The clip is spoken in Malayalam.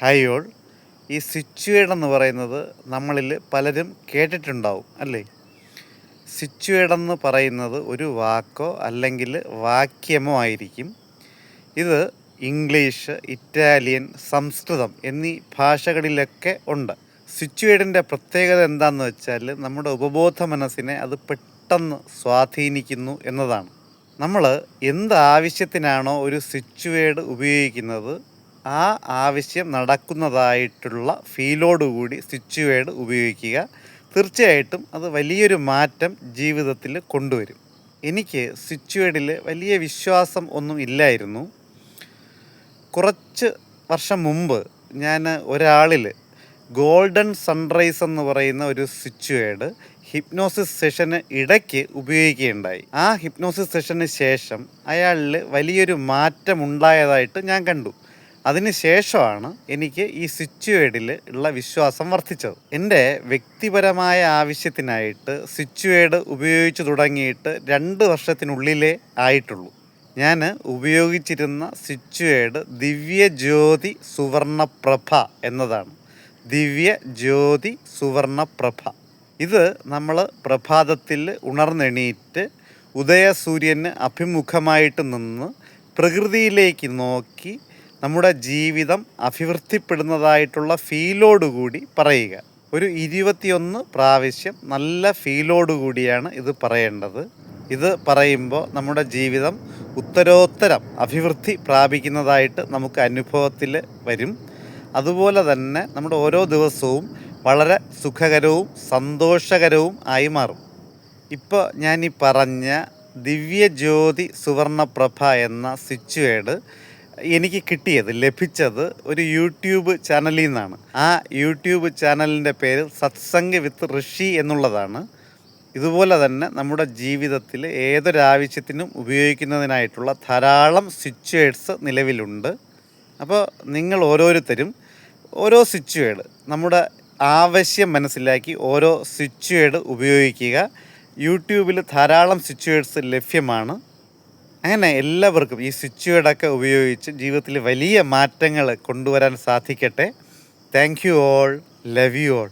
Hi all. ഈ സിറ്റുവേഡ് എന്ന് പറയുന്നത് നമ്മളിൽ പലരും കേട്ടിട്ടുണ്ടാവും അല്ലേ? സിറ്റുവേഡ് എന്ന് പറയുന്നത് ഒരു വാക്കോ അല്ലെങ്കിൽ വാക്യമോ ആയിരിക്കും. ഇത് ഇംഗ്ലീഷ്, ഇറ്റാലിയൻ, സംസ്കൃതം എന്നീ ഭാഷകളിലൊക്കെ ഉണ്ട്. സിറ്റുവേഡിൻ്റെ പ്രത്യേകത എന്താണെന്ന് വെച്ചാൽ നമ്മുടെ ഉപബോധ മനസ്സിനെ അത് പെട്ടെന്ന് സ്വാധീനിക്കുന്നു എന്നതാണ്. നമ്മൾ എന്ത് ആവശ്യത്തിനാണോ ഒരു സിറ്റുവേഡ് ഉപയോഗിക്കുന്നത്, ആ ആവശ്യം നടക്കുന്നതായിട്ടുള്ള ഫീലോടുകൂടി സിറ്റുവേഡ് ഉപയോഗിക്കുക. തീർച്ചയായിട്ടും അത് വലിയൊരു മാറ്റം ജീവിതത്തിൽ കൊണ്ടുവരും. എനിക്ക് സിറ്റുവേഡിൽ വലിയ വിശ്വാസം ഒന്നും ഇല്ലായിരുന്നു. കുറച്ച് വർഷം മുമ്പ് ഞാൻ ഒരാളിൽ ഗോൾഡൻ സൺറൈസ് എന്ന് പറയുന്ന ഒരു സിറ്റുവേഡ് ഹിപ്നോസിസ് സെഷന് ഇടയ്ക്ക് ഉപയോഗിക്കുകയുണ്ടായി. ആ ഹിപ്നോസിസ് സെഷന് ശേഷം അയാളിൽ വലിയൊരു മാറ്റമുണ്ടായതായിട്ട് ഞാൻ കണ്ടു. അതിന് ശേഷമാണ് എനിക്ക് ഈ സിറ്റുവേഡിൽ ഉള്ള വിശ്വാസം വർദ്ധിച്ചത്. എൻ്റെ വ്യക്തിപരമായ ആവശ്യത്തിനായിട്ട് സിറ്റുവേഡ് ഉപയോഗിച്ചു തുടങ്ങിയിട്ട് 2 വർഷത്തിനുള്ളിലേ ആയിട്ടുള്ളൂ. ഞാൻ ഉപയോഗിച്ചിരുന്ന സിറ്റുവേഡ് ദിവ്യജ്യോതി സുവർണപ്രഭ എന്നതാണ്. ദിവ്യജ്യോതി സുവർണപ്രഭ. ഇത് നമ്മൾ പ്രഭാതത്തിൽ ഉണർന്നെണീറ്റ് ഉദയസൂര്യന് അഭിമുഖമായിട്ട് നിന്ന് പ്രകൃതിയിലേക്ക് നോക്കി നമ്മുടെ ജീവിതം അഭിവൃദ്ധിപ്പെടുന്നതായിട്ടുള്ള ഫീലോടുകൂടി പറയുക. ഒരു 21 പ്രാവശ്യം നല്ല ഫീലോടുകൂടിയാണ് ഇത് പറയേണ്ടത്. ഇത് പറയുമ്പോൾ നമ്മുടെ ജീവിതം ഉത്തരോത്തരം അഭിവൃദ്ധി പ്രാപിക്കുന്നതായിട്ട് നമുക്ക് അനുഭവത്തിൽ വരും. അതുപോലെ തന്നെ നമ്മുടെ ഓരോ ദിവസവും വളരെ സുഖകരവും സന്തോഷകരവും ആയി മാറും. ഇപ്പോൾ ഞാൻ ഈ പറഞ്ഞ ദിവ്യജ്യോതി സുവർണപ്രഭ എന്ന സിറ്റുവേഡ് എനിക്ക് ലഭിച്ചത് ഒരു യൂട്യൂബ് ചാനലിൽ നിന്നാണ്. ആ യൂട്യൂബ് ചാനലിൻ്റെ പേര് സത്സംഗ് വിത്ത് ഋഷി എന്നുള്ളതാണ്. ഇതുപോലെ തന്നെ നമ്മുടെ ജീവിതത്തിൽ ഏതൊരാവശ്യത്തിനും ഉപയോഗിക്കുന്നതിനായിട്ടുള്ള ധാരാളം സിറ്റുവേഡ്സ് നിലവിലുണ്ട്. അപ്പോൾ നിങ്ങൾ ഓരോരുത്തരും ഓരോ സിറ്റുവേഡ് നമ്മുടെ ആവശ്യം മനസ്സിലാക്കി ഓരോ സിറ്റുവേഡ് ഉപയോഗിക്കുക. യൂട്യൂബിൽ ധാരാളം സിറ്റുവേഡ്സ് ലഭ്യമാണ്. അങ്ങനെ എല്ലാവർക്കും ഈ സിറ്റുവേഡൊക്കെ ഉപയോഗിച്ച് ജീവിതത്തിൽ വലിയ മാറ്റങ്ങൾ കൊണ്ടുവരാൻ സാധിക്കട്ടെ. Thank you all. Love you all.